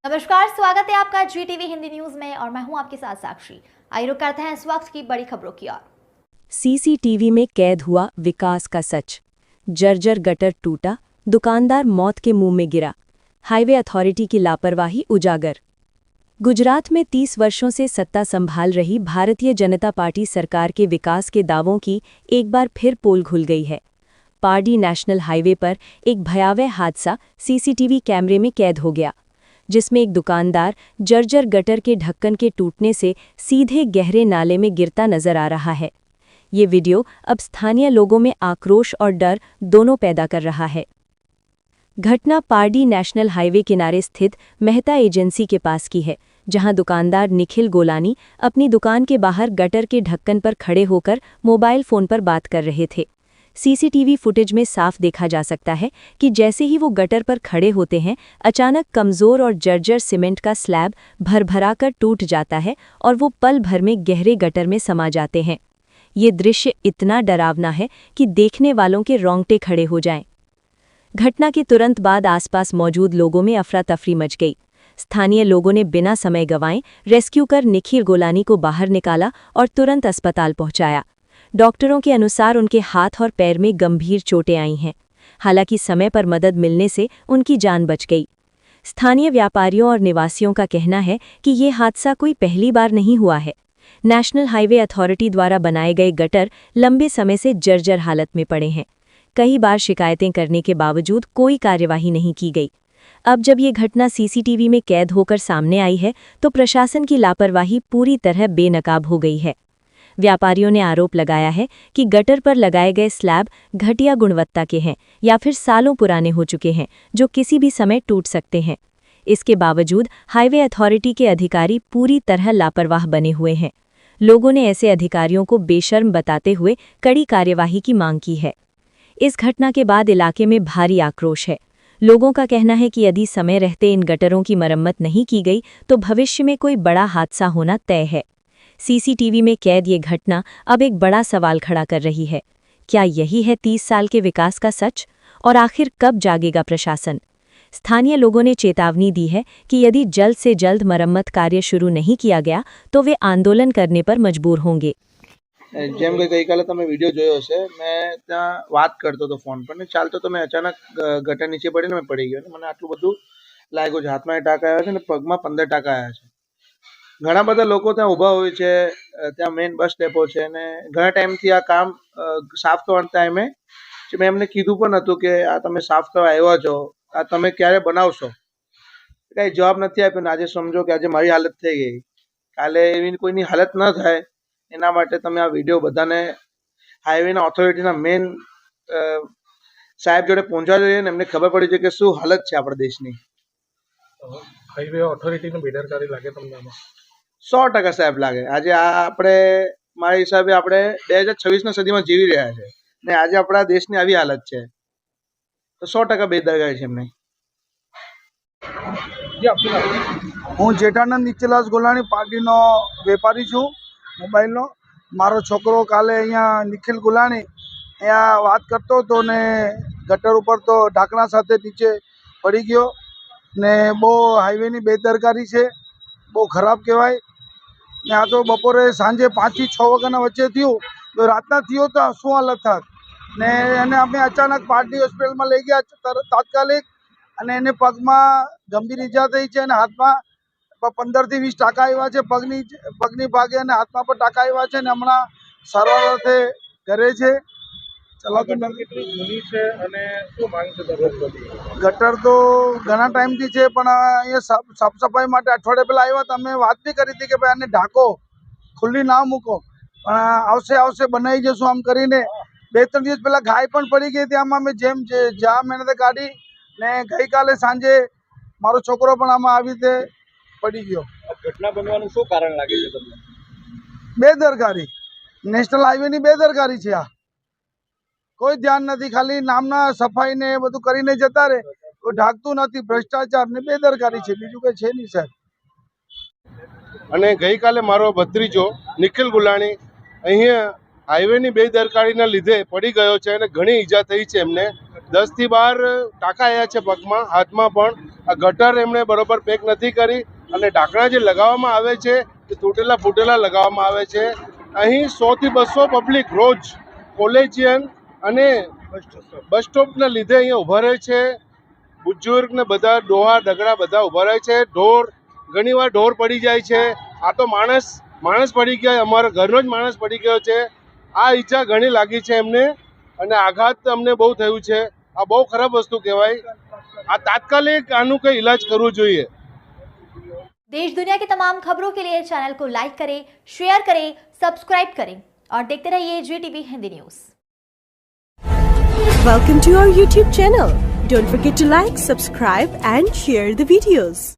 नमस्कार, स्वागत है आपका GTV हिंदी न्यूज में और मैं हूं आपके साथ साक्षी। आइए रुक करते हैं इस वक्त की बड़ी खबरों की ओर। सीसीटीवी में कैद हुआ विकास का सच। जर्जर गटर टूटा, दुकानदार मौत के मुंह में गिरा, हाईवे अथॉरिटी की लापरवाही उजागर। गुजरात में 30 वर्षों से सत्ता संभाल रही भारतीय जनता पार्टी सरकार के विकास के दावों की एक बार फिर पोल खुल गई है। पारडी नेशनल हाईवे पर एक भयावह हादसा सीसीटीवी कैमरे में कैद हो गया, जिसमें एक दुकानदार जर्जर गटर के ढक्कन के टूटने से सीधे गहरे नाले में गिरता नजर आ रहा है। ये वीडियो अब स्थानीय लोगों में आक्रोश और डर दोनों पैदा कर रहा है। घटना पारडी नेशनल हाईवे किनारे स्थित मेहता एजेंसी के पास की है, जहां दुकानदार निखिल गोलानी अपनी दुकान के बाहर गटर के ढक्कन पर खड़े होकर मोबाइल फोन पर बात कर रहे थे। सीसीटीवी फुटेज में साफ देखा जा सकता है कि जैसे ही वो गटर पर खड़े होते हैं, अचानक कमजोर और जर्जर सीमेंट का स्लैब भरभराकर टूट जाता है और वो पल भर में गहरे गटर में समा जाते हैं। ये दृश्य इतना डरावना है कि देखने वालों के रोंगटे खड़े हो जाएं। घटना के तुरंत बाद आसपास मौजूद लोगों में अफरा तफरी मच गई। स्थानीय लोगों ने बिना समय गंवाए रेस्क्यू कर निखिल गोलानी को बाहर निकाला और तुरंत अस्पताल पहुंचाया। डॉक्टरों के अनुसार उनके हाथ और पैर में गंभीर चोटें आई हैं। हालांकि समय पर मदद मिलने से उनकी जान बच गई। स्थानीय व्यापारियों और निवासियों का कहना है कि ये हादसा कोई पहली बार नहीं हुआ है। नेशनल हाईवे अथॉरिटी द्वारा बनाए गए गटर लंबे समय से जर्जर हालत में पड़े हैं। कई बार शिकायतें करने के बावजूद कोई कार्यवाही नहीं की गई। अब जब ये घटना सीसीटीवी में कैद होकर सामने आई है, तो प्रशासन की लापरवाही पूरी तरह बेनकाब हो गई है। व्यापारियों ने आरोप लगाया है कि गटर पर लगाए गए स्लैब घटिया गुणवत्ता के हैं या फिर सालों पुराने हो चुके हैं, जो किसी भी समय टूट सकते हैं। इसके बावजूद हाईवे अथॉरिटी के अधिकारी पूरी तरह लापरवाह बने हुए हैं। लोगों ने ऐसे अधिकारियों को बेशर्म बताते हुए कड़ी कार्यवाही की मांग की है। इस घटना के बाद इलाके में भारी आक्रोश है। लोगों का कहना है कि यदि समय रहते इन गटरों की मरम्मत नहीं की गई तो भविष्य में कोई बड़ा हादसा होना तय है। सीसीटीवी में कैद ये घटना अब एक बड़ा सवाल खड़ा कर रही है। क्या यही है 30 साल के विकास का सच? और आखिर कब जागेगा प्रशासन? स्थानीय लोगों ने चेतावनी दी है कि यदि जल्द से जल्द मरम्मत कार्य शुरू नहीं किया गया तो वे आंदोलन करने पर मजबूर होंगे। જેમ કે ગઈકાલે તમે વિડીયો જોયો હશે, મેં ત્યાં વાત કરતો હતો ફોન પર ને ચાલતો તો મેં અચાનક ગટર નીચે પડીને મેં પડી ગયો ને મને આટલું બધું લાગ્યું છે. હાથમાં ટાંકા આવ્યા છે ને પગમાં 15 ટાંકા આવ્યા છે. ઘણા બધા લોકો ત્યાં ઊભા હોય છે. ત્યાં મેઇન બસ ડેપો છે ને ઘણા ટાઈમથી આ કામ સાફ કરવાના ટાઈમે મેં એમને કીધું પણ હતું કે આ તમે સાફ કરવા આવ્યા છો, આ તમે ક્યારે બનાવશો? કાંઈ જવાબ નથી આપ્યો ને આજે સમજો કે આજે મારી હાલત થઈ ગઈ. કાલે એવી કોઈની હાલત ન થાય એના માટે તમે આ વિડીયો બધાને હાઈવેના ઓથોરિટીના મેઇન સાહેબ જોડે પહોંચવા જોઈએ ને એમને ખબર પડી છે કે શું હાલત છે આપણા દેશની. હાઈવે ઓથોરિટીની બેદરકારી લાગે તમને આમાં? 100% સાહેબ લાગે. આજે આ આપણે મારા હિસાબે આપણે 2026ના સદીમાં જીવી રહ્યા છે ને આજે આપણા દેશની આવી હાલત છે તો 100% બેદરકારી છે એમની. હું જેઠાનંદ નિચલાસ ગોલાણી પાર્ટીનો વેપારી છું મોબાઈલનો. મારો છોકરો કાલે અહીંયા નિખિલ ગુલાણી અહીંયા વાત કરતો હતો ને ગટર ઉપર તો ઢાંકણા સાથે નીચે પડી ગયો ને બહુ હાઈવેની બેદરકારી છે, બહુ ખરાબ કહેવાય ને. આ તો બપોરે સાંજે 5 થી 6 વાગ્યાના વચ્ચે થયું તો રાતના થયો તો શું હાલત થાત ને. એને અમે અચાનક પાર્ટી હોસ્પિટલમાં લઈ ગયા તાત્કાલિક અને એને પગમાં ગંભીર ઈજા થઈ છે અને હાથમાં 15 થી 20 ટાંકા આવ્યા છે. પગની ભાગે અને હાથમાં પણ ટાંકા આવ્યા છે ને હમણાં સારવાર અર્થે ઘરે છે. ગટર કેટલી જૂની છે અને શું માંગ છે દરરોજ બધી? ગટર તો ઘણા ટાઈમથી છે પણ અહીંયા સાફ સફાઈ માટે અઠવાડિયા પહેલાં આવ્યા તો અમે વાત બી કરી હતી કે ભાઈ આને ઢાંકો, ખુલ્લી ના મૂકો, પણ આવશે બનાવી જશું આમ કરીને. 2-3 દિવસ પહેલાં ઘાય પણ પડી ગઈ હતી આમાં. અમે જ્યાં મહેનતે કાઢી ને ગઈકાલે સાંજે મારો છોકરો પણ આમાં આવી રીતે પડી ગયો. ઘટના બનવાનું શું કારણ લાગે છે તમને? બેદરકારી, નેશનલ હાઈવેની બેદરકારી છે. આ કોઈ ધ્યાન નથી, ખાલી નામના સફાઈ ને બધું કરીને જતા રહે, કોઈ ઢાંકતું નથી. ભ્રષ્ટાચાર ને બેદરકારી છે, બીજું કંઈ છે નહીં સાહેબ. અને ગઈકાલે મારો ભત્રીજો નિખિલ ગુલાણી અહીંયા હાઈવેની બેદરકારીના લીધે પડી ગયો છે અને ઘણી ઈજા થઈ છે એમને. 10 થી 12 ટાંકા આવ્યા છે પગમાં, હાથમાં પણ આ ગટર એમણે બરોબર પેક નથી કરી અને ઢાંકણા જે લગાવવામાં આવે છે એ તૂટેલા ફૂટેલા લગાવવામાં આવે છે. અહીં 100 થી 200 પબ્લિક રોજ કોલેજિયન અને બસ સ્ટોપના લીધે અહીંયા ઊભા રહે છે. બુજુર્ગ ને બધા ડોહા ડગરા બધા ઊભા રહે છે. ઘણીવાર ઢોર પડી જાય છે. આ તો માણસ પડી ગયા, અમારા ઘરનો જ માણસ પડી ગયો છે. આ ઈજા ઘણી લાગી છે એમને અને આઘાત અમને બહુ થયું છે. આ બહુ ખરાબ વસ્તુ કહેવાય. આ तात्कालिक આનું કંઈ इलाज કરવું જોઈએ. देश दुनिया की तमाम खबरों के लिए चैनल को लाइक करें, शेयर करें, सब्सक्राइब करें और देखते रहिए GTV Hindi news. Welcome to our YouTube channel. Don't forget to like, subscribe and share the videos.